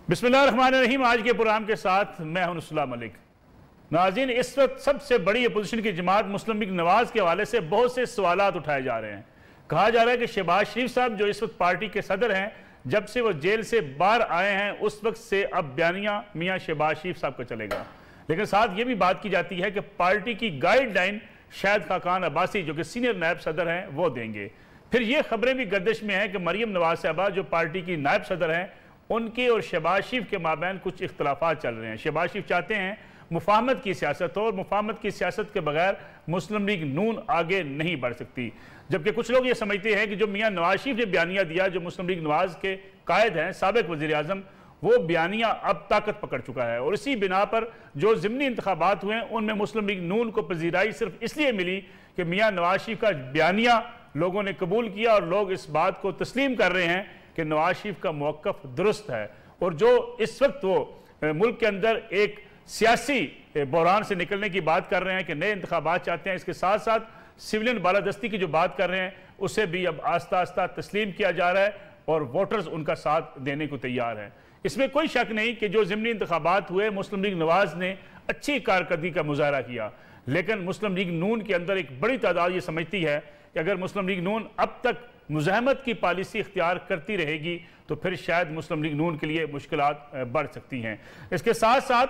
बिस्मिल्लाहिर्रहमानिर्रहीम। आज के प्रोग्राम के साथ मैं हूं नुसला मलिक। नाज़रीन, इस वक्त सबसे बड़ी अपोजिशन की जमात मुस्लिम लीग नवाज के हवाले से बहुत से सवालात उठाए जा रहे हैं। कहा जा रहा है कि शहबाज शरीफ साहब जो इस वक्त पार्टी के सदर हैं, जब से वो जेल से बाहर आए हैं उस वक्त से अब बयानिया मियाँ शहबाज शरीफ साहब का चलेगा। लेकिन साथ ये भी बात की जाती है कि पार्टी की गाइडलाइन शायद खाकान अब्बासी जो कि सीनियर नायब सदर हैं वो देंगे। फिर ये खबरें भी गर्दिश में हैं कि मरियम नवाज साहबा जो पार्टी की नायब सदर हैं, उनके और शहबाज शरीफ के माबैन कुछ इख्तलाफात चल रहे हैं। शहबाज शरीफ चाहते हैं मुफाहमत की सियासत हो और मुफाहमत की सियासत के बगैर मुस्लिम लीग नून आगे नहीं बढ़ सकती, जबकि कुछ लोग ये समझते हैं कि जो मियाँ नवाज शरीफ ने बयानिया दिया, जो मुस्लिम लीग नवाज के कायद हैं, साबिक वज़ीर आज़म, वो बयानिया अब ताकत पकड़ चुका है और इसी बिना पर जो ज़िमनी इंतखाबात हुए उनमें मुस्लिम लीग नून को पजीराई सिर्फ इसलिए मिली कि मियाँ नवाज शरीफ का बयानिया लोगों ने कबूल किया और लोग इस बात को तस्लीम कर रहे हैं कि नवाज शरीफ का मौक़िफ़ दुरुस्त है। और जो इस वक्त वो मुल्क के अंदर एक सियासी बहरान से निकलने की बात कर रहे हैं कि नए इंतखाबात चाहते हैं, इसके साथ साथ सिविलियन बालादस्ती की जो बात कर रहे हैं उसे भी अब आस्ता आस्ता तस्लीम किया जा रहा है और वोटर्स उनका साथ देने को तैयार हैं। इसमें कोई शक नहीं कि जो ज़िमनी इंतखाबात हुए मुस्लिम लीग नवाज ने अच्छी कारकर्दगी का मुजाहरा किया, लेकिन मुस्लिम लीग नून के अंदर एक बड़ी तादाद ये समझती है कि अगर मुस्लिम लीग नून अब तक मुज़ाहमत की पॉलिसी इख्तियार करती रहेगी तो फिर शायद मुस्लिम लीग नून के लिए मुश्किलात बढ़ सकती हैं। इसके साथ साथ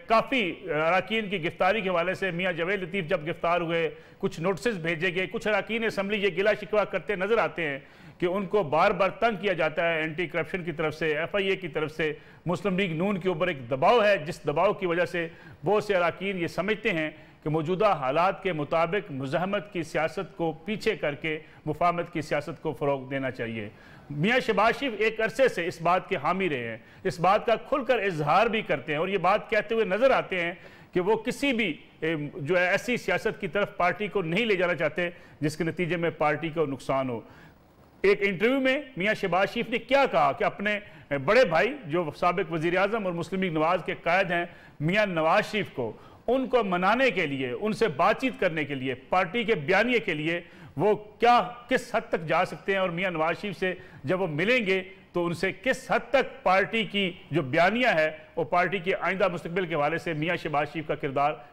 काफ़ी अरकान की गिरफ्तारी के हवाले से मियाँ जावेद लतीफ़ जब गिरफ्तार हुए, कुछ नोटिस भेजे गए, कुछ अरकान असम्बली ये गिला शिकवा करते नजर आते हैं कि उनको बार बार तंग किया जाता है एंटी करप्शन की तरफ से, FIA की तरफ से। मुस्लिम लीग नून के ऊपर एक दबाव है, जिस दबाव की वजह से बहुत से अरकान ये समझते हैं कि मौजूदा हालात के मुताबिक मुज़ाहमत की सियासत को पीछे करके मुफाहमत की सियासत को फ़रोग़ देना चाहिए। मियाँ शहबाज शरीफ एक अरसे से इस बात के हामी रहे हैं, इस बात का खुलकर इजहार भी करते हैं और ये बात कहते हुए नज़र आते हैं कि वो किसी भी जो है ऐसी सियासत की तरफ पार्टी को नहीं ले जाना चाहते जिसके नतीजे में पार्टी को नुकसान हो। एक इंटरव्यू में मियाँ शहबाज शरीफ ने क्या कहा कि अपने बड़े भाई जो साबिक वज़ीर आज़म और मुस्लिम लीग नवाज के कायद हैं मियाँ नवाज शरीफ को, उनको मनाने के लिए, उनसे बातचीत करने के लिए, पार्टी के बयानिए के लिए वो क्या किस हद तक जा सकते हैं और मियाँ नवाज शरीफ से जब वो मिलेंगे तो उनसे किस हद तक पार्टी की जो बयानिया है वो पार्टी के आइंदा मुस्तकबिल के हवाले से मियाँ शहबाज शरीफ का किरदार।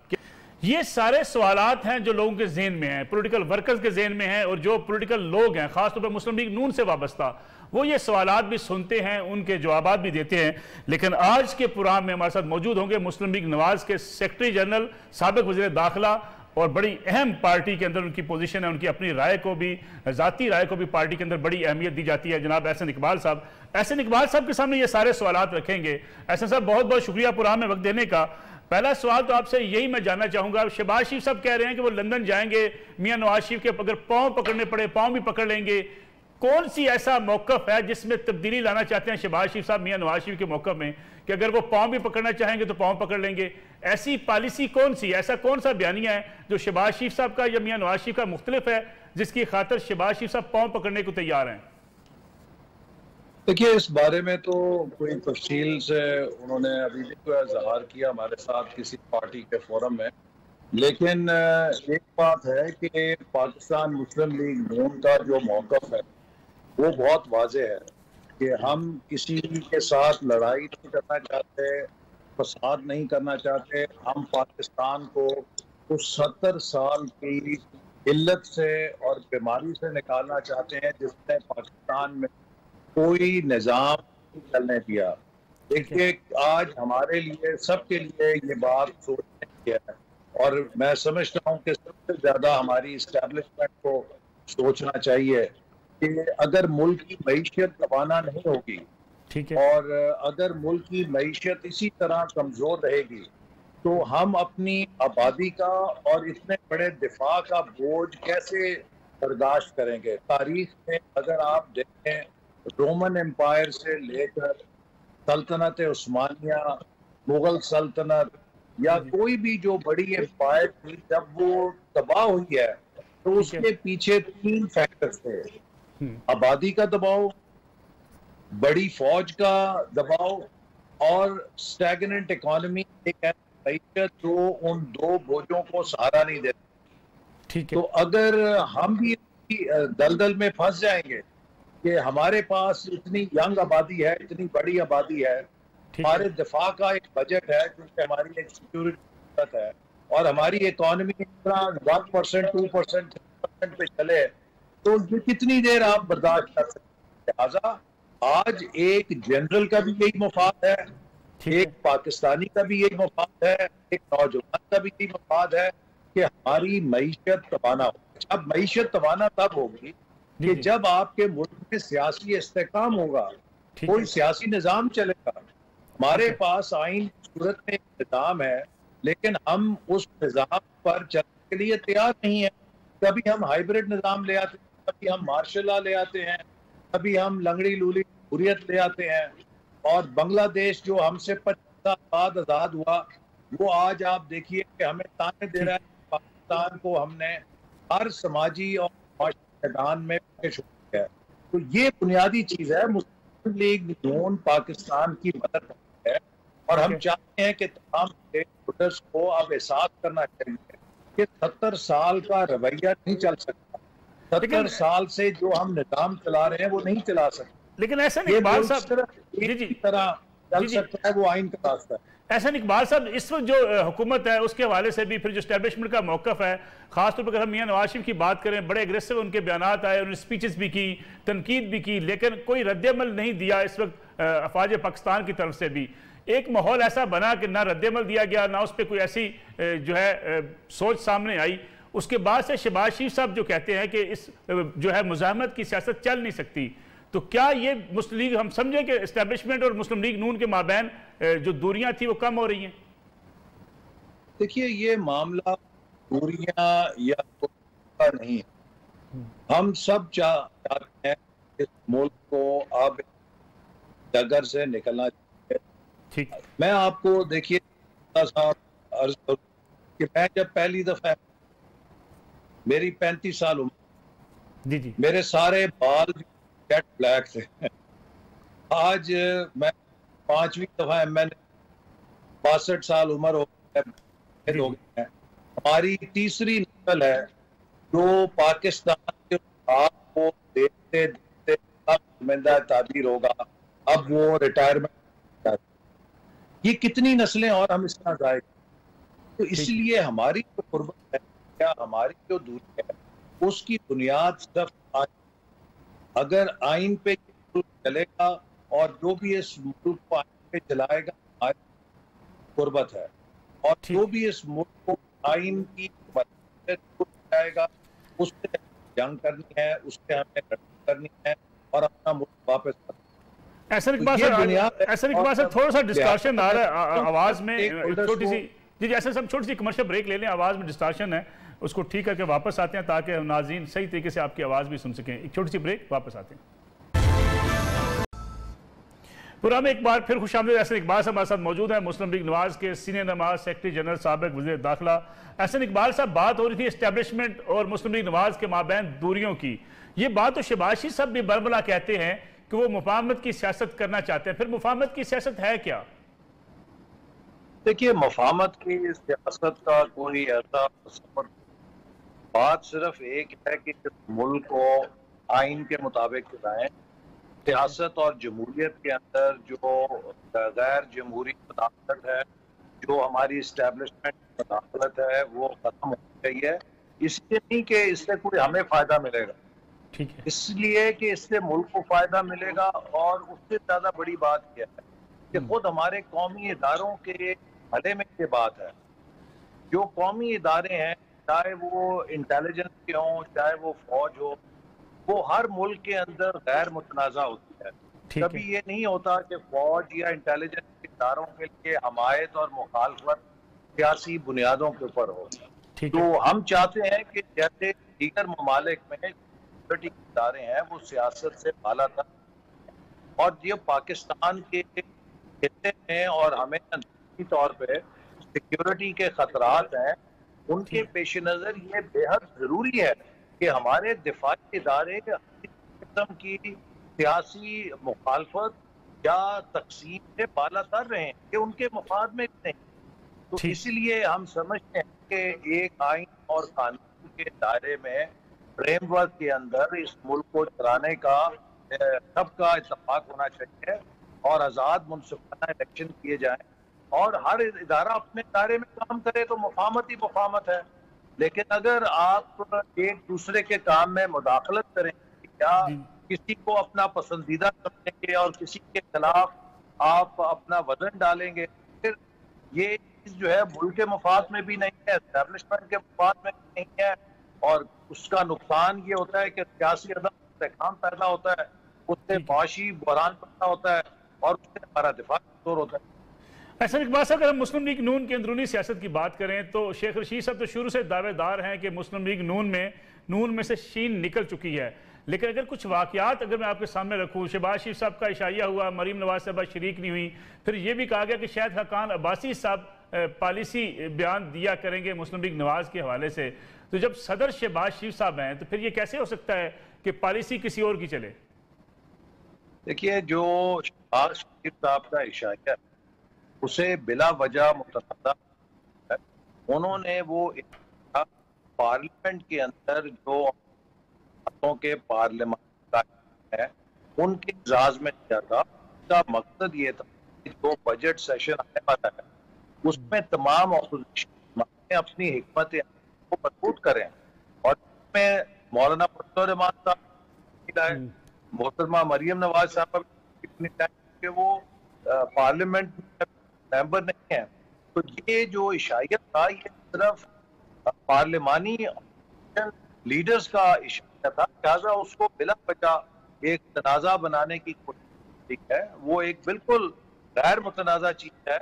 ये सारे सवालात हैं जो लोगों के जहन में हैं, पॉलिटिकल वर्कर्स के जहन में हैं और जो पॉलिटिकल लोग हैं खासतौर पर मुस्लिम लीग नून से वाबस्ता, वो ये सवालात भी सुनते हैं, उनके जवाबात भी देते हैं। लेकिन आज के प्रोग्राम में हमारे साथ मौजूद होंगे मुस्लिम लीग नवाज के सेक्रेटरी जनरल, साबिक वज़ीर दाखिला और बड़ी अहम पार्टी के अंदर उनकी पोजीशन है, उनकी अपनी राय को भी, ज़ाती राय को भी पार्टी के अंदर बड़ी अहमियत दी जाती है, जनाब एहसन इकबाल साहब। एहसन इकबाल साहब के सामने ये सारे सवालात रखेंगे। एहसन साहब, बहुत बहुत शुक्रिया प्रोग्राम में वक्त देने का। पहला सवाल तो आपसे यही मैं जानना चाहूंगा, शहबाज शरीफ साहब कह रहे हैं कि वो लंदन जाएंगे, मियाँ नवाज शरीफ के अगर पाँव पकड़ने पड़े पाँव भी पकड़ लेंगे। कौन सी ऐसा मौक़िफ़ है जिसमें तब्दीली लाना चाहते हैं शहबाज शरीफ साहब मियाँ नवाज शरीफ के मौक़िफ़ में कि अगर वो पाँव भी पकड़ना चाहेंगे तो पाँव पकड़ लेंगे? ऐसी पॉलिसी कौन सी, ऐसा कौन सा बयानिया है जो शहबाज शरीफ साहब का या मियाँ नवाज शरीफ का मुख्तलिफ है जिसकी खातर शहबाज शरीफ साहब पाँव पकड़ने को तैयार हैं? देखिए, इस बारे में तो कोई तफसील से उन्होंने अभी भी कोई इजहार किया हमारे साथ किसी पार्टी के फोरम में, लेकिन एक बात है कि पाकिस्तान मुस्लिम लीग नून का जो मौक़िफ़ है वो बहुत वाज़ेह है कि हम किसी के साथ लड़ाई नहीं करना चाहते, फसाद नहीं करना चाहते। हम पाकिस्तान को उस 70 साल की इल्लत से और बीमारी से निकालना चाहते हैं जिसने पाकिस्तान में कोई निज़ाम नहीं चलने दिया। देखिए, आज हमारे लिए, सबके लिए ये बात सोचने की है और मैं समझता हूँ कि सबसे ज़्यादा हमारी इस्टेब्लिशमेंट को सोचना चाहिए कि अगर मुल्क की मईशत दबाना नहीं होगी, ठीक है, और अगर मुल्क की मईशत इसी तरह कमज़ोर रहेगी तो हम अपनी आबादी का और इतने बड़े दिफा का बोझ कैसे बर्दाश्त करेंगे। तारीख में अगर आप देखें, रोमन एम्पायर से लेकर सल्तनत उस्मानिया, मुगल सल्तनत या कोई भी जो बड़ी एम्पायर थी, जब वो तबाह हुई है तो उसके पीछे 3 फैक्टर्स थे: आबादी का दबाव, बड़ी फौज का दबाव और स्टैग्नेंट इकोनॉमी, एक ऐसी जो उन 2 बोझों को सहारा नहीं देती। ठीक है, तो अगर हम भी दलदल में फंस जाएंगे कि हमारे पास इतनी यंग आबादी है, इतनी बड़ी आबादी है हमारे दिफा का एक बजट है क्योंकि हमारी एक सिक्योरिटी है और हमारी इकोनॉमी 1%, 2%, 3% पे चले तो ये कितनी देर आप बर्दाश्त कर सकते हैं। लिहाजा आज एक जनरल का भी यही मफाद है, एक पाकिस्तानी का भी यही मफाद है, एक नौजवान का भी यही मफाद है कि हमारी मईशत तवाना हो। अब मईशत तवाना तब होगी कि जब आपके मुल्क में सियासी इस्तेकाम होगा, कोई सियासी निजाम चलेगा। हमारे पास आइन की सूरत में एक निजाम है लेकिन हम उस निजाम पर चलने के लिए तैयार नहीं है। कभी हम हाइब्रिड निजाम ले आते हैं, कभी हम मार्शल लॉ ले आते हैं, कभी हम लंगड़ी लूली हुर्रियत ले आते हैं। और बांग्लादेश जो हमसे 50 साल बाद आजाद हुआ वो आज आप देखिए कि हमें ताने दे रहा है। पाकिस्तान को हमने हर समाजी और मैदान में पेश हो गया है। तो ये बुनियादी चीज है। मुस्लिम लीग नून पाकिस्तान की मदद है और हम चाहते हैं कि तमाम स्टेक होल्डर्स को अब एहसास करना चाहिए कि 70 साल का रवैया नहीं चल सकता। 70 साल से जो हम निजाम चला रहे हैं वो नहीं चला सकते। लेकिन ऐसा नहीं इकबाल साहब, जी तरह चल सकता है, वो आइन का रास्ता है। ऐसा नहीं इकबाल साहब, इस वक्त जो हुकूमत है उसके हवाले से भी फिर जो एस्टेब्लिशमेंट का मौकफ है, खासतौर पर अगर हम मियां नवाज शरीफ की बात करें, बड़े एग्रेसिव उनके बयानात आए, उन्होंने स्पीचेस भी की, तनकीद भी की, लेकिन कोई रद्दमल नहीं दिया इस वक्त अफवाज पाकिस्तान की तरफ से भी। एक माहौल ऐसा बना कि ना रद्दमल दिया गया, ना उस पर कोई ऐसी जो है सोच सामने आई। उसके बाद से शहबाज शरीफ साहब जो कहते हैं कि इस जो है मुज़ाहमत की सियासत चल नहीं सकती, तो क्या ये मुस्लिम लीग, हम समझे कि एस्टेब्लिशमेंट और मुस्लिम लीग नून के माबैन जो दूरियां थी वो कम हो रही हैं? देखिए ये मामला दूरियां या नहीं है। हम सब चाहते हैं इस मुल्क को अब डगर से निकलना चाहिए। ठीक, मैं आपको देखिए अर्ज करूं कि मैं जब पहली दफा, मेरी 35 साल उम्र, जी, मेरे सारे बाल जेट ब्लैक थे। आज मैं 5वीं दफा एमएलए, 62 साल उम्र हो गई है। हमारी तीसरी नस्ल है जो पाकिस्तान के को देखते देखते अब नुमाइंदा ताबीर होगा, अब वो रिटायरमेंट। ये कितनी नस्लें और हम इस तरह जाएंगे। तो इसलिए हमारी जो कुर्बत है या हमारी जो दूरी है उसकी बुनियाद सिर्फ अगर आइन पे चलेगा और जो भी इस मुल्क को आइन पे चलाएगा हमारी कुर्बत है, और जो भी इस मुल्क को आइन की जाएगा उससे जंग करनी है, उससे हमें लड़ाई करनी है और अपना मुल्क वापस करना है। ऐसा इकबाल साहब थोड़ा सा डिस्कशन आ रहा है आवाज में, छोटी सी जी ऐसा सब छोटी सी कमर्शियल ब्रेक ले लें, आवाज में डिस्टॉर्शन है, उसको ठीक करके वापस आते हैं ताकि नाज़रीन सही तरीके से आपकी आवाज़ भी सुन सकें। एक छोटी सी ब्रेक, वापस आते हैं। प्रोग्राम में एक बार फिर खुशामदीद। एहसन इकबाल साहब हमारे साथ मौजूद है, मुस्लिम लीग नवाज के सीनियर नमाज सेक्रेटरी जनरल साबिक वज़ीर दाखिला। एहसन इकबाल साहब, बात हो रही थी एस्टेब्लिशमेंट और मुस्लिम लीग नवाज के माबैन दूरियों की। ये बात तो शहबाज शरीफ साहब भी बरबला कहते हैं कि वो मुफाहमत की सियासत करना चाहते हैं, फिर मुफाहमत की सियासत है क्या? देखिए मुफाहमत की सियासत का कोई ऐसा बात सिर्फ एक है कि मुल्क को आइन के मुताबिक चलाएं। सियासत और जमहूरियत के अंदर जो गैर जमहूरी मदाखलत है, जो हमारी इस्टेब्लिशमेंट मदाखलत है, वो खत्म होनी चाहिए। इसलिए नहीं कि इससे कोई हमें फायदा मिलेगा, ठीक है, इसलिए कि इससे मुल्क को फायदा मिलेगा। और उससे ज्यादा बड़ी बात यह है कि खुद हमारे कौमी इदारों के भले में ये बात है। जो कौमी इदारे हैं, चाहे वो इंटेलिजेंस के हों, चाहे वो फौज हो, वो हर मुल्क के अंदर गैर मुतनाज़ा होती है। कभी ये नहीं होता कि फौज या इंटेलिजेंस के इदारों के लिए हमायत और मुखालफत सियासी बुनियादों के ऊपर हो। तो हम चाहते हैं कि जैसे दीगर ममालिक में सिक्योरिटी के इदारे हैं वो सियासत से बाला था, और ये पाकिस्तान के हिस्से में और हमें अंतर्राष्ट्रीय तौर पे सिक्योरिटी के खतरात हैं, उनके पेश नज़र ये बेहद ज़रूरी है कि हमारे दिफाई इदारे किस्म की सियासी मुखालफत या तकसीम से बालातर रहे हैं कि उनके मुफाद में नहीं। तो इसलिए हम समझते हैं कि एक आइन और कानून के दायरे में, फ्रेमवर्क के अंदर इस मुल्क को चलाने का सबका इत्तेफाक होना चाहिए। और आज़ाद मुनसिफाना इलेक्शन किए जाएं और हर इदारा अपने दायरे में काम करे तो मुफाहमत ही मुफाहमत है। लेकिन अगर आप एक दूसरे के काम में मुदाखलत करेंगे या जी किसी को अपना पसंदीदा समझेंगे और किसी के खिलाफ आप अपना वजन डालेंगे, फिर ये चीज जो है मुल्क के मफाद में भी नहीं है, एस्टेब्लिशमेंट के मफाद में भी नहीं है, और उसका नुकसान ये होता है कि सियासी अदम इस्तेहकाम पैदा होता है, उससे ठीक है। माशी बहरान पैदा होता है और उससे हमारा दिफा कमजोर होता है। ऐसा इकबाल साहब, अगर हम मुस्लिम लीग नून की अंदरूनी सियासत की बात करें तो शेख रशीद साहब तो शुरू से दावेदार हैं कि मुस्लिम लीग नून में से शीन निकल चुकी है। लेकिन अगर कुछ वाकयात अगर मैं आपके सामने रखूं, शहबाज शरीफ साहब का इशाया हुआ, मरीम नवाज साहबा शरीक नहीं हुई, फिर यह भी कहा गया कि शायद हकान अब्बासी साहब पॉलिसी बयान दिया करेंगे मुस्लिम लीग नवाज के हवाले से। तो जब सदर शहबाज शरीफ साहब हैं तो फिर ये कैसे हो सकता है कि पॉलिसी किसी और की चले? देखिए, जो शहबाज शरीफ साहब का इशाया उसे बिला वजह मुतनाज़ा है। उन्होंने वो पार्लियामेंट के अंदर जो के पार्लियामेंट है उनके इजाज में किया था। उसका मकसद ये था कि जो बजट सेशन आने वाला है उसमें तमाम अपोजिशन अपनी हिकमत को मजबूत करें, और इसमें मौलाना फजल रहमान साहब, मोहतरमा मरियम नवाज साहब कि वो पार्लियामेंट मेंबर नहीं है। तो ये जो इशाया था ये सिर्फ पार्लिमानी लीडर्स का इशारा था, लिहाजा उसको बिला वजह एक तनाज़ा बनाने की कोशिश है। वो एक बिल्कुल गैर मुतनाज़ा चीज है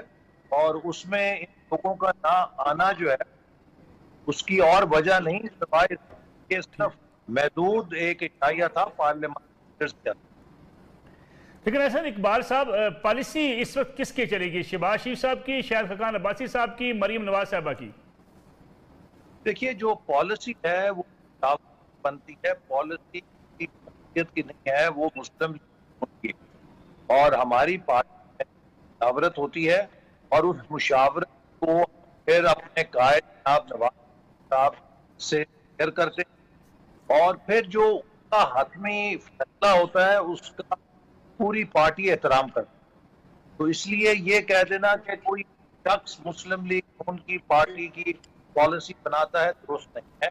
और उसमें इन लोगों का ना आना जो है उसकी और वजह नहीं, सिवाय ये सिर्फ महदूद एक इशाया था पार्लियामेंट का। लेकिन ऐसा इकबाल साहब, पॉलिसी इस वक्त किसकी चलेगी? शहबाज शरीफ साहब की, शायद हकान अब्बासी साहब की, मरीम नवाज साहबा की? देखिए, जो पॉलिसी है वो बनती है, पॉलिसी की नहीं है, वो मुस्लिम की और हमारी पार्टी में मुशावरत होती है और उस मुशावरत को फिर अपने कायद जनाब नवाज साहब से शेयर करते और फिर जो उसका हतमी फैसला होता है उसका पूरी पार्टी एहतराम करती। तो इसलिए ये कह देना कि कोई शख्स मुस्लिम लीग उनकी पार्टी की पॉलिसी बनाता है दुरुस्त नहीं है।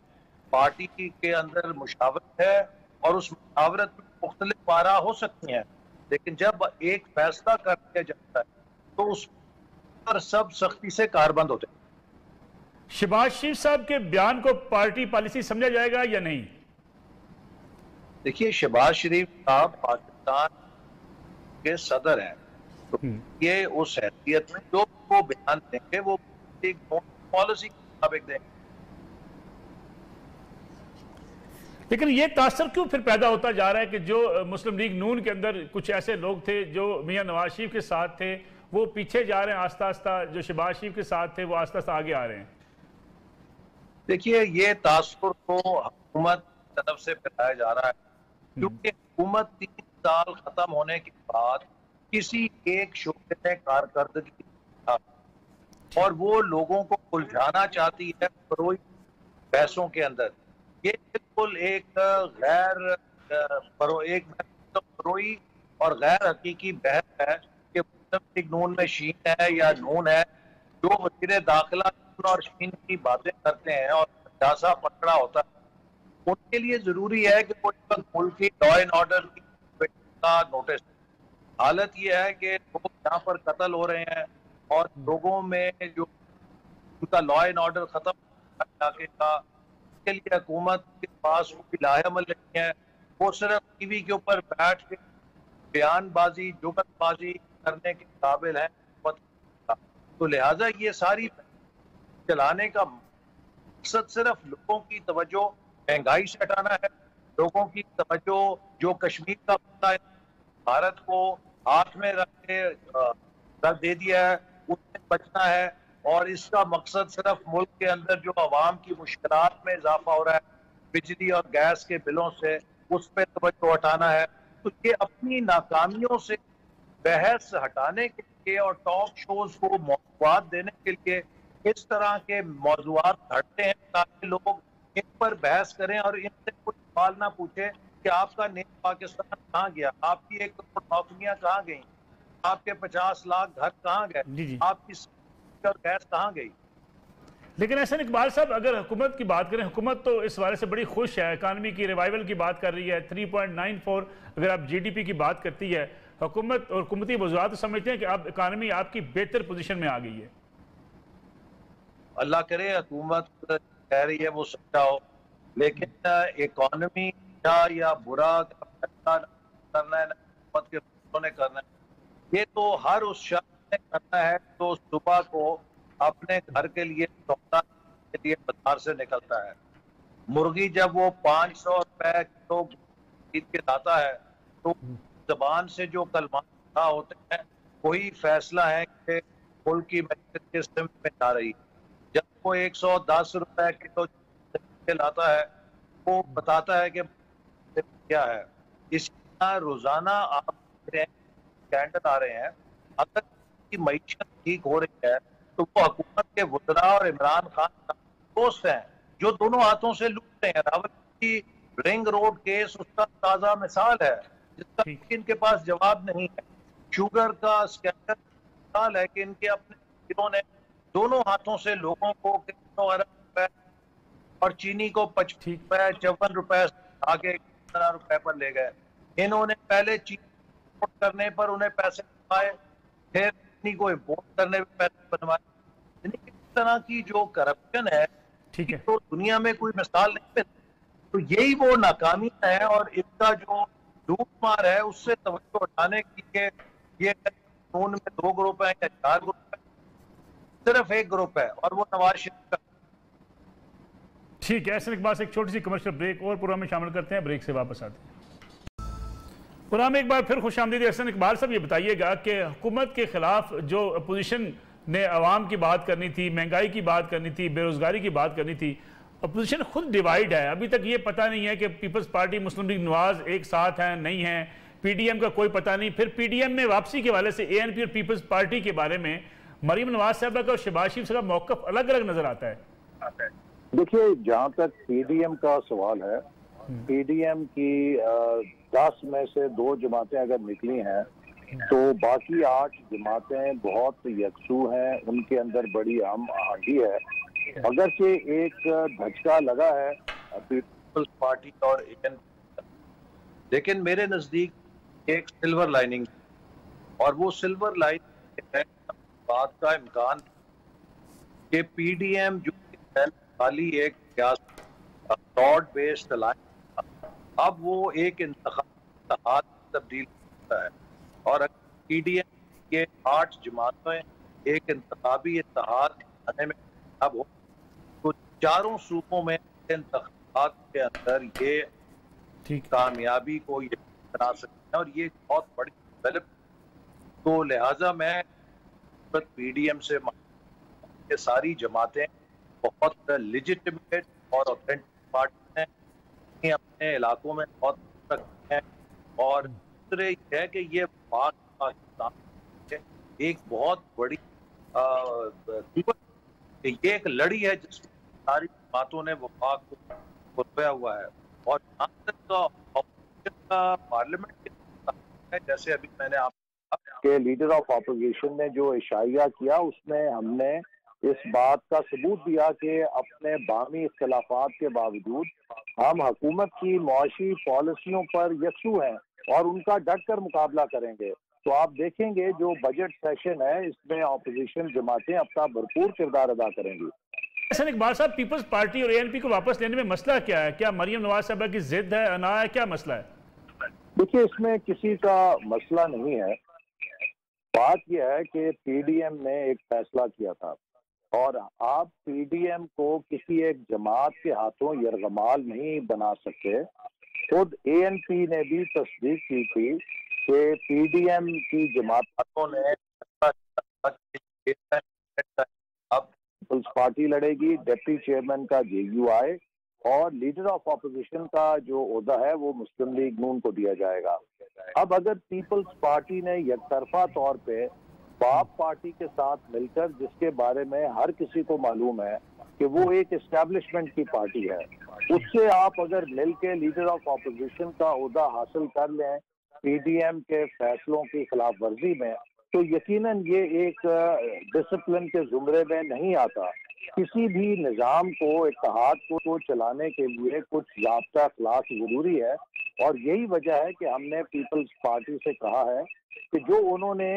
पार्टी के अंदर मुशावरत है और उस मुशावरत में मुख्तलिफ आरा हो सकती हैं, लेकिन जब एक फैसला कर दिया जाता है तो उस पर सब सख्ती से कारबंद होते हैं। शहबाज शरीफ साहब के बयान को पार्टी पॉलिसी समझा जाएगा या नहीं? देखिए, शहबाज शरीफ साहब पाकिस्तान के सदर हैं, तो ये उस हैसियत में जो वो बयान देंगे वो एक पॉलिसी के मुताबिक देंगे। लेकिन ये तासर क्यों फिर पैदा होता जा रहा है कि जो मुस्लिम लीग नून के अंदर कुछ ऐसे लोग थे जो मियां नवाज शरीफ के साथ थे वो पीछे जा रहे हैं आस्ता आस्ता, जो शहबाज शरीफ के साथ थे वो आस्ता आस्ता आगे आ रहे हैं? देखिए, ये तासुर तो हुकूमत की तरफ से फैलाया जा रहा है क्योंकि हुकूमत 3 साल खत्म होने के बाद किसी एक शोबे में कारकर्दगी और वो लोगों को उलझाना चाहती है फरोई बहसों के अंदर। ये बिल्कुल एक फरोई और गैर हकीकी बहस है कि मुस्लिम लीग नून में शीन है या नून है। जो वज़ीर दाखिला और शीन की बातें करते हैं और जासा पकड़ा होता है, उनके लिए जरूरी है कि कोई वक्त मुल्क की लॉ एंड ऑर्डर का नोटिस। हालत यह है कि लोग यहाँ पर कत्ल हो रहे हैं और लोगों में जो उनका लॉ एंड ऑर्डर खत्म इलाके का, के लिए हुकूमत के पास कोई लाहेअमल नहीं है। वो सिर्फ टीवी के ऊपर बैठ के बयानबाजी जुगतबाजी करने के काबिल है। तो लिहाजा ये सारी चलाने का मकसद सिर्फ लोगों की तवज्जो महंगाई से हटाना है, लोगों की तवज्जो जो कश्मीर का मसला है भारत को हाथ में रख दे दिया है उससे बचना है, और इसका मकसद सिर्फ मुल्क के अंदर जो आवाम की मुश्किलात में इजाफा हो रहा है बिजली और गैस के बिलों से, उस पर तवज्जो हटाना है। तो ये अपनी नाकामियों से बहस हटाने के लिए और टॉक शोज को मौज़ूआत देने के लिए इस तरह के मौज़ूआत हटते हैं ताकि लोग इन पर बहस करें और इनसे कुछ सवाल ना पूछे कि आपका नेक पाकिस्तान कहाँ गया, आपकी 1 करोड़ नौकरियां कहाँ गई। आपके 50 लाख घर कहाँ गए? जी जी। आपकी गैस कहाँ गई? लेकिन एहसन इकबाल साहब, अगर हुकूमत की बात करें, हुकूमत तो इस बारे से बड़ी खुश है, इकानमी की रिवाइवल की बात कर रही है, 3.94 अगर आप GDP की बात करती है हुकूमत, और हुकूमती वज़ारात तो समझते हैं कि अब इकानमी आपकी बेहतर पोजीशन में आ गई है। अल्लाह करे हुकूमत कह रही है वो सच्चा हो, लेकिन इकॉनमी या बुरा फैसला करना है, हुकूमत के फैसलों ने करना है। ये तो हर उस शख्स ने करना है जो सुबह को अपने घर के लिए सौदा के लिए बाजार से निकलता है। मुर्गी जब वो 500 रुपए किलो खरीद के लाता है तो जबान से जो कलमात होते हैं वही फैसला है कि मुल्क की मैशत किस सिमत में जा रही है। जब वो 110 रुपए किलो लाता है वो बताता है कि क्या है। इसी तरह रोजाना आप स्कैंडल आ रहे हैं। अगर की मईशत ठीक हो रही है तो वो हुकूमत के वज़रा और इमरान खान का दोस्त हैं जो दोनों हाथों से लूट रहे हैं। रावलपिंडी रिंग रोड केस उसका ताजा मिसाल है जिसका इनके पास जवाब नहीं है। शुगर का स्कैंडल मिसाल है कि इनके अपने इन्होंने दोनों हाथों से लोगों को कितनों अरब रुपए और चीनी को 55 रुपए 54 रुपए आगे 15 रुपए पर ले गए। इन्होंने पहले चीनी करने पर उन्हें पैसे बनवाए, फिर चीनी को इम्पोर्ट करने में पैसे बनवाए। इस तरह की जो करप्शन है तो दुनिया में कोई मिसाल नहीं मिलती। तो यही वो नाकामी है और इसका जो लूट मार है उससे तवज्जो हटाने की ये कानून में 2 ग्रुप है या 4 ग्रुप है, सिर्फ एक ग्रुप है और वो नवाज शरीफ का। ठीक है, ऐसे एक बात, एक छोटी सी कमर्शियल ब्रेक और प्रोग्राम में शामिल करते हैं, ब्रेक से वापस आते हैं। प्रोग्राम में एक बार फिर खुशामदीद। एहसन इकबाल साहब, ये बताइएगा कि हुकूमत के खिलाफ जो अपोजिशन ने अवाम की बात करनी थी, महंगाई की बात करनी थी, बेरोजगारी की बात करनी थी, अपोजिशन खुद डिवाइड है। अभी तक ये पता नहीं है कि पीपल्स पार्टी, मुस्लिम लीग नवाज एक साथ हैं नहीं हैं, PDM का कोई पता नहीं। फिर PDM में वापसी के हवाले से ANP और पीपल्स पार्टी के बारे में मरीम नवाज साहबा का और शहबाज शरीफ का मौक़िफ़ अलग अलग नजर आता है। देखिए, जहाँ तक PDM का सवाल है, PDM की 10 में से 2 जमातें अगर निकली हैं तो बाकी 8 जमातें बहुत यकसू हैं, उनके अंदर बड़ी हम आहंगी है। अगरचे एक धचका लगा है पीपल्स पार्टी और ANP, लेकिन मेरे नजदीक एक सिल्वर लाइनिंग, और वो सिल्वर लाइनिंग बात का इम्कान कि PDM जो खाली एक ब्रॉड बेस्ड अलायंस अब वो एक इंतखाब तब्दील होता है। और PDM के 8 जमातें एक इंतखाबी इत्तेहाद आने में अब हो तो चारों सूबों में इंतखाबात के अंदर ये कामयाबी को ये बना सकते हैं और ये बहुत बड़ी डेवलप। तो लिहाजा मैं PDM से ये सारी जमातें बहुत लेजिटिमेट और ऑथेंटिक पार्टी हैं, अपने इलाकों में बहुत रखते हैं। और दूसरे है कि ये पाकिस्तान एक बहुत बड़ी ये एक लड़ी है जिसमें सारी बातों ने वफाक को खोया हुआ है। और जहाँ तक पार्लियामेंट है, जैसे अभी मैंने आपके लीडर ऑफ अपोजिशन ने जो इशाया किया उसमें हमने इस बात का सबूत दिया कि अपने बामी इख्तिलाफात के बावजूद हम हुकूमत की मुआशी पॉलिसियों पर यकसू हैं और उनका डट कर मुकाबला करेंगे। तो आप देखेंगे जो बजट सेशन है इसमें अपोजिशन जमातें अपना भरपूर किरदार अदा करेंगी। एहसन इकबाल साहब, पीपल्स पार्टी और ANP को वापस लेने में मसला क्या है? क्या मरीम नवाज साहबा की जिद है, अना है, क्या मसला है? देखिए, इसमें किसी का मसला नहीं है। बात यह है कि PDM ने एक फैसला किया था और आप PDM को किसी एक जमात के हाथों यरगमाल नहीं बना सकते। खुद ANP ने भी तस्दीक की थी कि PDM की जमातों ने अब पीपल्स पार्टी लड़ेगी, डिप्टी चेयरमैन का JUI और लीडर ऑफ अपोजिशन का जो ओहदा है वो मुस्लिम लीग नून को दिया जाएगा। अब अगर पीपल्स पार्टी ने यकतरफा तौर पे बाप पार्टी के साथ मिलकर, जिसके बारे में हर किसी को मालूम है कि वो एक एस्टेब्लिशमेंट की पार्टी है, उससे आप अगर मिलकर लीडर ऑफ अपोजिशन का ओहदा हासिल कर लें PDM के फैसलों की खिलाफ वर्जी में, तो यकीनन ये एक डिसिप्लिन के जुमरे में नहीं आता। किसी भी निज़ाम को, इत्तेहाद को चलाने के लिए कुछ ज़ाब्ता अखलाक जरूरी है, और यही वजह है कि हमने पीपल्स पार्टी से कहा है कि जो उन्होंने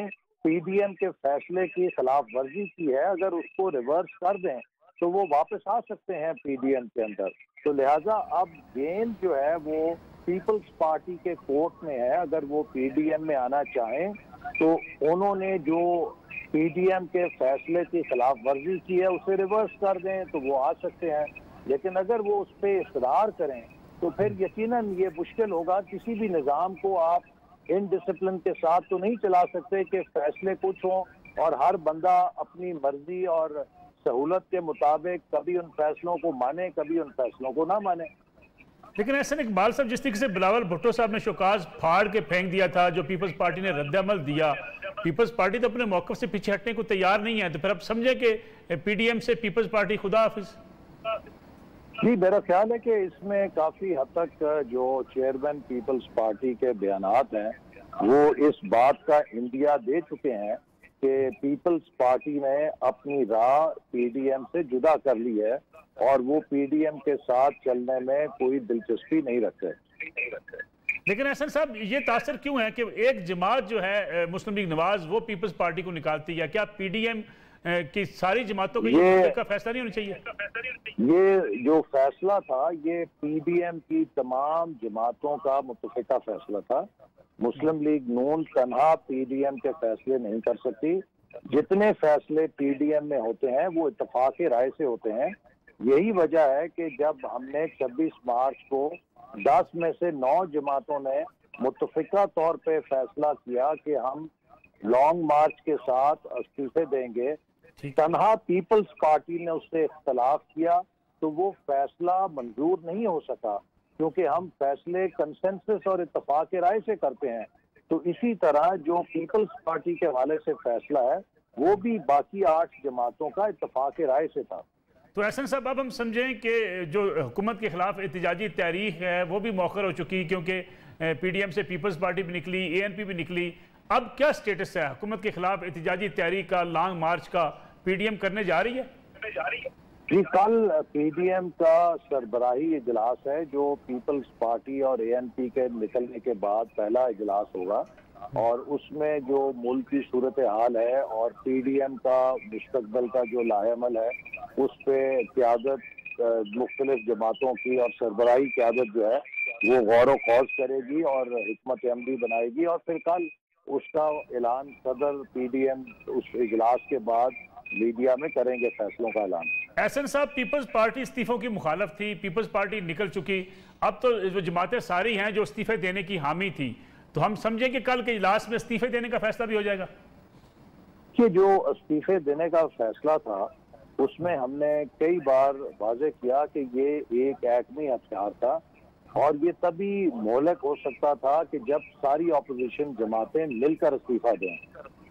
पीडीएम के फैसले की खिलाफ वर्जी की है, अगर उसको रिवर्स कर दें तो वो वापस आ सकते हैं पीडीएम के अंदर। तो लिहाजा अब गेम जो है वो पीपल्स पार्टी के कोर्ट में है। अगर वो पीडीएम में आना चाहें तो उन्होंने जो पीडीएम के फैसले की खिलाफ वर्जी की है उसे रिवर्स कर दें तो वो आ सकते हैं। लेकिन अगर वो उस पर इसरार करें तो फिर यकीनन ये मुश्किल होगा। किसी भी निज़ाम को आप इनडिसिप्लिन के साथ तो नहीं चला सकते कि फैसले कुछ हों और हर बंदा अपनी मर्जी और सहूलत के मुताबिक कभी उन फैसलों को माने, कभी उन फैसलों को ना माने। लेकिन ऐसे इकबाल साहब, जिस तरीके से बिलावल भुट्टो साहब ने शोकाज फाड़ के फेंक दिया था, जो पीपल्स पार्टी ने रद्दअमल दिया, पीपल्स पार्टी तो अपने मौक़िफ़ से पीछे हटने को तैयार नहीं है, तो फिर अब समझे कि पीडीएम से पीपल्स पार्टी खुदा हाफिज। जी, मेरा ख्याल है कि इसमें काफी हद तक जो चेयरमैन पीपल्स पार्टी के बयानात हैं वो इस बात का इंडिया दे चुके हैं कि पीपल्स पार्टी ने अपनी राह पीडीएम से जुदा कर ली है और वो पीडीएम के साथ चलने में कोई दिलचस्पी नहीं रखते। लेकिन एहसन साहब, ये तासर क्यों है कि एक जमात जो है मुस्लिम लीग नवाज वो पीपल्स पार्टी को निकालती है? क्या पीडीएम की सारी जमातों को ये का फैसला नहीं होना चाहिए? ये जो फैसला था ये पीडीएम की तमाम जमातों का मुत्तफिका फैसला था। मुस्लिम लीग नून तनहा पीडीएम के फैसले नहीं कर सकती। जितने फैसले पीडीएम में होते हैं वो इत्तफाक राय से होते हैं। यही वजह है कि जब हमने 26 मार्च को 10 में से 9 जमातों ने मुत्तफिका तौर पे फैसला किया कि हम लॉन्ग मार्च के साथ इस्तीफे देंगे, तनहा पीपल्स पार्टी ने उससे इख्तलाफ किया तो वो फैसला मंजूर नहीं हो सका, क्योंकि हम फैसले कंसेंसस और इत्तफाक राय से करते हैं। तो इसी तरह जो पीपल्स पार्टी के हवाले से फैसला है वो भी बाकी 8 जमातों का इत्तफाक राय से था। तो एहसन साहब, अब हम समझें कि जो हुकूमत के खिलाफ एहतजाजी तहरीक है वो भी मौखर हो चुकी, क्योंकि पीडीएम से पीपल्स पार्टी भी निकली, एएनपी भी निकली। अब क्या स्टेटस है हुकूमत के खिलाफ एहतजाजी तहरीक का, लॉन्ग मार्च का? पीडीएम करने जा रही है? जी, कल पीडीएम का सरबराही इजलास है जो पीपल्स पार्टी और एएनपी के निकलने के बाद पहला इजलास होगा, और उसमें जो मुल्क की सूरत हाल है और पीडीएम का मुस्तकबिल का जो लाहेअमल है उस पर क़यादत मुख्तलिफ जमातों की और सरबराही क़यादत जो है वो गौर व खौज करेगी और हिकमत अमली बनाएगी, और फिर कल उसका ऐलान सदर पीडीएम उस इजलास के बाद मीडिया में करेंगे, फैसलों का ऐलान। एहसन साहब, पीपल्स पार्टी इस्तीफों की मुखालफ थी, पीपल्स पार्टी निकल चुकी, अब तो जो जमातें सारी हैं जो इस्तीफे देने की हामी थी, तो हम समझें कि कल के इजलास में इस्तीफे देने का फैसला भी हो जाएगा? कि जो इस्तीफे देने का फैसला था उसमें हमने कई बार वाज़ेह किया कि ये एक एटमी हथियार था और ये तभी मोहलक हो सकता था कि जब सारी ऑपोजिशन जमातें मिलकर इस्तीफा दें।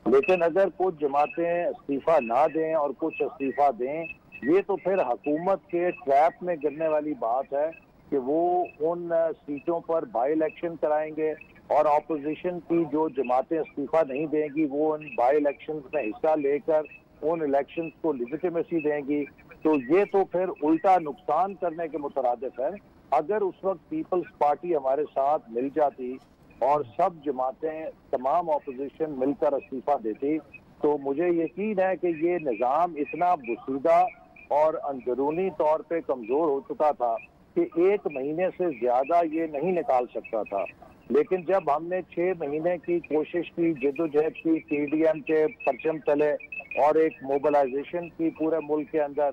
लेकिन अगर कुछ जमातें इस्तीफा ना दें और कुछ इस्तीफा दें, ये तो फिर हुकूमत के ट्रैप में गिरने वाली बात है कि वो उन सीटों पर बाई इलेक्शन कराएंगे और ऑपोजिशन की जो जमातें इस्तीफा नहीं देंगी वो उन बाई इलेक्शन में हिस्सा लेकर उन इलेक्शन को लिजिटिमेसी देंगी। तो ये तो फिर उल्टा नुकसान करने के मुतरादिफ है। अगर उस वक्त पीपल्स पार्टी हमारे साथ मिल जाती और सब जमातें, तमाम ऑपोजिशन मिलकर इस्तीफा देती, तो मुझे यकीन है कि ये निज़ाम इतना बुसीदा और अंदरूनी तौर पे कमज़ोर हो चुका था कि 1 महीने से ज़्यादा ये नहीं निकाल सकता था। लेकिन जब हमने 6 महीने की कोशिश की, जद्दोजहद की, पीडीएम के परचम तले और एक मोबिलाइजेशन की पूरे मुल्क के अंदर,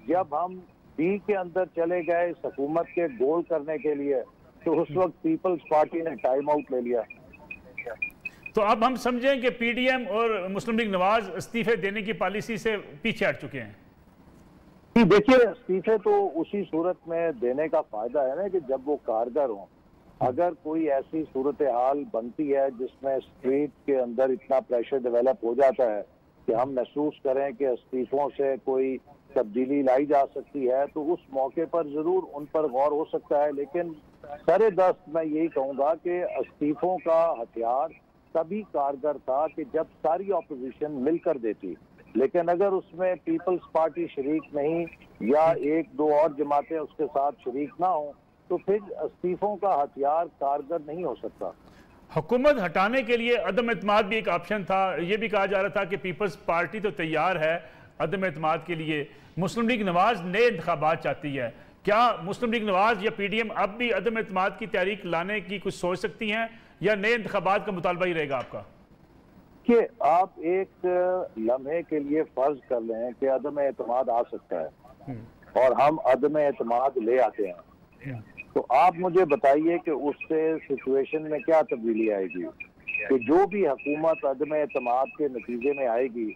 जब हम बी के अंदर चले गए हुकूमत के गोल करने के लिए, तो उस वक्त पीपल्स पार्टी ने टाइम आउट ले लिया। तो अब हम समझें कि पीडीएम और मुस्लिम लीग नवाज इस्तीफे देने की पॉलिसी से पीछे हट चुके हैं? देखिए, इस्तीफे तो उसी सूरत में देने का फायदा है ना कि जब वो कारगर हों। अगर कोई ऐसी सूरत हाल बनती है जिसमें स्ट्रीट के अंदर इतना प्रेशर डेवलप हो जाता है कि हम महसूस करें कि इस्तीफों से कोई तब्दीली लाई जा सकती है, तो उस मौके पर जरूर उन पर गौर हो सकता है। लेकिन सरे दस्त मैं यही कहूँगा कि इस्तीफों का हथियार तभी कारगर था कि जब सारी ऑपोजिशन मिलकर देती। लेकिन अगर उसमें पीपल्स पार्टी शरीक नहीं या एक दो और जमातें उसके साथ शरीक ना हो तो फिर इस्तीफों का हथियार कारगर नहीं हो सकता। हुकूमत हटाने के लिए अदम एतमाद भी एक ऑप्शन था। ये भी कहा जा रहा था कि पीपल्स पार्टी तो तैयार है अदम एतमाद के लिए, मुस्लिम लीग नवाज नए इंतखाबात चाहती है। क्या मुस्लिम लीग नवाज या PDM अब भी अदम एतमाद की तहरीक लाने की कुछ सोच सकती हैं या नए इंतखाबात का मुतालबा ही रहेगा आपका? कि आप एक लम्हे के लिए फर्ज कर लें कि अदम एतमाद आ सकता है और हम अदम एतमाद ले आते हैं, तो आप मुझे बताइए कि उससे सिचुएशन में क्या तब्दीली आएगी? कि जो भी हुकूमत अदम एतमाद के नतीजे में आएगी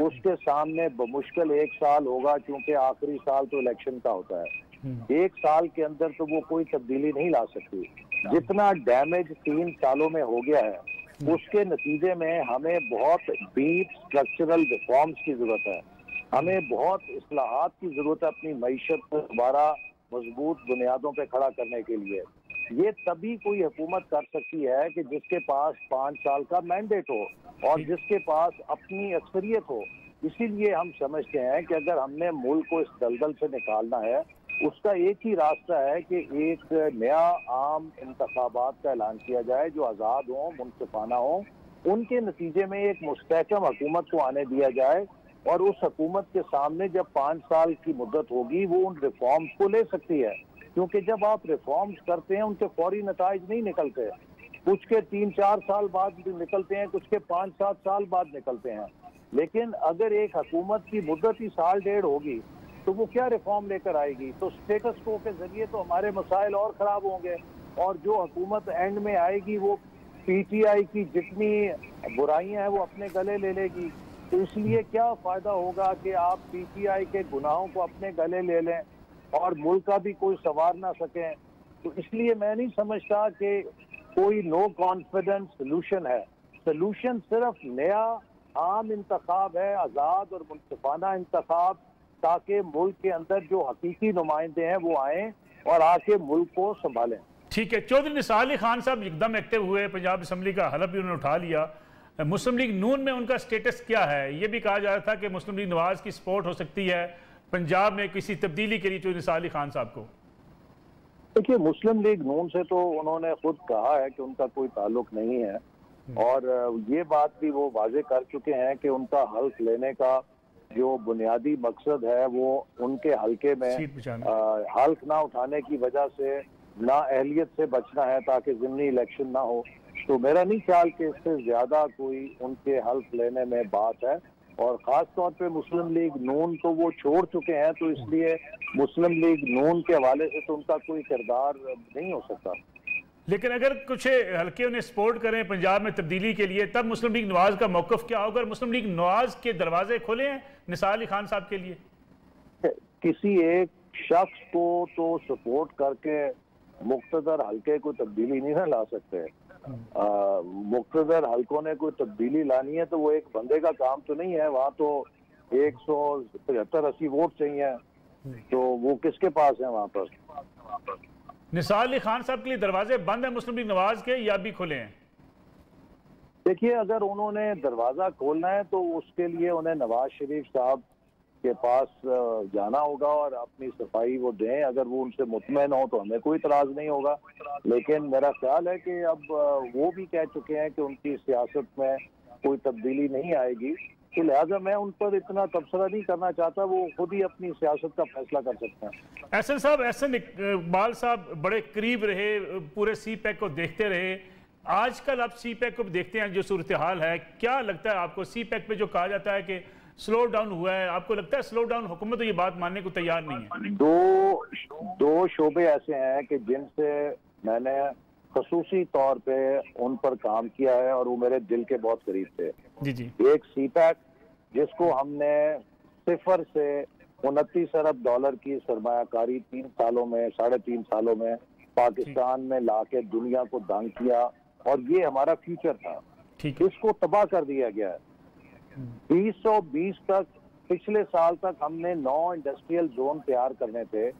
उसके सामने बमुश्किल एक साल होगा, क्योंकि आखिरी साल तो इलेक्शन का होता है। एक साल के अंदर तो वो कोई तब्दीली नहीं ला सकती। जितना डैमेज 3 सालों में हो गया है उसके नतीजे में हमें बहुत डीप स्ट्रक्चरल रिफॉर्म्स की जरूरत है। हमें बहुत इस्लाहात की जरूरत है अपनी मईशत को दोबारा मजबूत बुनियादों पे खड़ा करने के लिए। ये तभी कोई हुकूमत कर सकती है कि जिसके पास 5 साल का मैंडेट हो और जिसके पास अपनी अक्सरियत हो। इसीलिए हम समझते हैं कि अगर हमने मुल्क को इस दलदल से निकालना है उसका एक ही रास्ता है कि एक नया आम इंतखाबात का ऐलान किया जाए जो आज़ाद हो, मुनसिफाना हो। उनके नतीजे में एक मुस्तहकम हुकूमत को आने दिया जाए और उस हुकूमत के सामने जब 5 साल की मुद्दत होगी वो उन रिफॉर्म्स को ले सकती है। क्योंकि जब आप रिफॉर्म्स करते हैं उनके फौरी नताइज नहीं निकलते, कुछ के 3-4 साल बाद निकलते हैं, कुछ के 5-7 साल बाद निकलते हैं। लेकिन अगर एक हुकूमत की मुद्दत ही साल डेढ़ होगी तो वो क्या रिफॉर्म लेकर आएगी? तो स्टेटस को के जरिए तो हमारे मसाइल और खराब होंगे और जो हुकूमत एंड में आएगी वो PTI की जितनी बुराइयां हैं वो अपने गले ले लेगी। तो इसलिए क्या फायदा होगा कि आप PTI के गुनाहों को अपने गले ले लें और मुल्क का भी कोई संवार ना सकें। तो इसलिए मैं नहीं समझता कि कोई नो कॉन्फिडेंस सोल्यूशन है। सोल्यूशन सिर्फ नया आम इंतखाब है, आज़ाद और मुनसिफाना इंतखाब, ताकि मुल्क के अंदर जो हकीकी नुमाइंदे हैं वो आए और आके मुल्क को संभालें। ठीक है, चौधरी निसार अली खान साहब एकदम एक्टिव हुए, पंजाब असम्बली का हलफ भी उन्होंने उठा लिया। मुस्लिम लीग नून में उनका स्टेटस क्या है? ये भी कहा जा रहा था कि मुस्लिम लीग नवाज की सपोर्ट हो सकती है पंजाब में किसी तब्दीली के लिए चौधरी निसार अली खान साहब को। देखिए, मुस्लिम लीग नून से तो उन्होंने खुद कहा है कि उनका कोई ताल्लुक नहीं है और ये बात भी वो वाजे कर चुके हैं कि उनका हल्फ लेने का जो बुनियादी मकसद है वो उनके हल्के में हल्फ ना उठाने की वजह से ना अहलियत से बचना है ताकि ज़िमनी इलेक्शन ना हो। तो मेरा नहीं ख्याल कि इससे ज्यादा कोई उनके हल्फ लेने में बात है। और ख़ास तौर पे मुस्लिम लीग नून तो वो छोड़ चुके हैं, तो इसलिए मुस्लिम लीग नून के हवाले से तो उनका कोई किरदार नहीं हो सकता। लेकिन अगर कुछ हल्के उन्हें सपोर्ट करें पंजाब में तब्दीली के लिए, तब मुस्लिम लीग नवाज का मौक़िफ़ क्या होगा? मुस्लिम लीग नवाज के दरवाजे खोले हैं निसार अली खान साहब के लिए? किसी एक शख्स को तो सपोर्ट करके मुख्तदर हल्के को तब्दीली नहीं ना ला सकते। मुख्तदर हल्कों ने कोई तब्दीली लानी है तो वो एक बंदे का काम तो नहीं है। वहाँ तो 175-80 वोट चाहिए, तो वो किसके पास है वहाँ पर? निसार अली खान साहब के लिए दरवाजे बंद हैं मुस्लिम लीग नवाज के या भी खुले हैं? देखिए, अगर उन्होंने दरवाजा खोलना है तो उसके लिए उन्हें नवाज शरीफ साहब के पास जाना होगा और अपनी सफाई वो दें। अगर वो उनसे मुतमईन हो तो हमें कोई इतराज नहीं होगा। लेकिन मेरा ख्याल है कि अब वो भी कह चुके हैं कि उनकी सियासत में कोई तब्दीली नहीं आएगी, तो लिहाजा मैं उन पर इतना तबसरा नहीं करना चाहता। वो खुद ही अपनी सियासत का फैसला कर सकते हैं। एहसन साहब, एहसन इकबाल साहब बड़े करीब रहे, पूरे CPAC को देखते रहे। आजकल आप CPAC को भी देखते हैं जो सूरत हाल है, क्या लगता है आपको? CPAC पे जो कहा जाता है कि स्लो डाउन हुआ है, आपको लगता है स्लो डाउन? हुकूमत तो ये बात मानने को तैयार नहीं है। दो शोबे ऐसे हैं कि जिनसे मैंने खसूसी तौर पे उन पर काम किया है और वो मेरे दिल के बहुत करीब थे। जी। एक CPAC जिसको हमने सिफर से 29 अरब डॉलर की सरमायाकारी 3 सालों में, 3.5 सालों में पाकिस्तान में लाके दुनिया को दंग किया और ये हमारा फ्यूचर था, इसको तबाह कर दिया गया है। 2020 तक, पिछले साल तक हमने 9 इंडस्ट्रियल जोन तैयार करने थे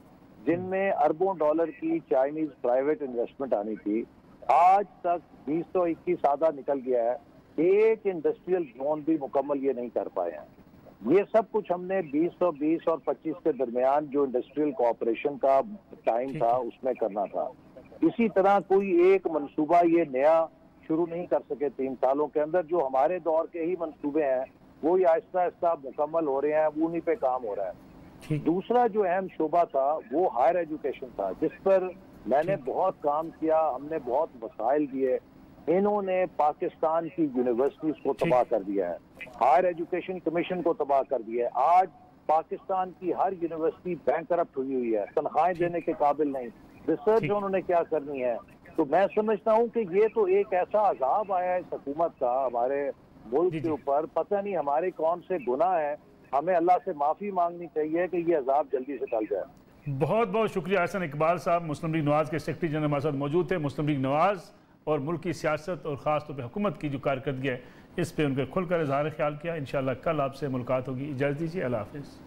जिनमें अरबों डॉलर की चाइनीज प्राइवेट इन्वेस्टमेंट आनी थी। आज तक 2021 आधा निकल गया है एक इंडस्ट्रियल जोन भी मुकम्मल ये नहीं कर पाए हैं। ये सब कुछ हमने 2020 और 25 के दरमियान जो इंडस्ट्रियल कोऑपरेशन का टाइम था उसमें करना था। इसी तरह कोई एक मंसूबा ये नया शुरू नहीं कर सके 3 सालों के अंदर। जो हमारे दौर के ही मंसूबे हैं वो आहिस्ता आहिस्ता मुकम्मल हो रहे हैं, उन्हीं पे काम हो रहा है। दूसरा जो अहम शोबा था वो हायर एजुकेशन था, जिस पर मैंने बहुत काम किया, हमने बहुत वसाइल दिए। इन्होंने पाकिस्तान की यूनिवर्सिटीज को तबाह कर दिया है, हायर एजुकेशन कमीशन को तबाह कर दिया है। आज पाकिस्तान की हर यूनिवर्सिटी बैंकरप्ट हुई है, तनख्वाहें देने के काबिल नहीं। रिसर्च उन्होंने क्या करनी है। तो मैं समझता हूँ कि ये तो एक ऐसा अजाब आया है इस हुकूमत का हमारे मुल्क के ऊपर, पता नहीं हमारे कौन से गुनाह हैं। हमें अल्लाह से माफ़ी मांगनी चाहिए कि ये अजाब जल्दी से टल जाए। बहुत बहुत शुक्रिया हसन इकबाल साहब, मुस्लिम लीग नवाज़ के सेक्रेटरी जनरल हमारे साथ मौजूद थे। मुस्लिम लीग नवाज़ और मुल्क की सियासत और ख़ास तौर पर हुकूमत की जो कारकर्दगी है इस पर उनके खुलकर इजहार ख्याल किया। इंशाअल्लाह कल आपसे मुलाकात होगी। इजाज़त दीजिए, अल्लाह हाफ़िज़।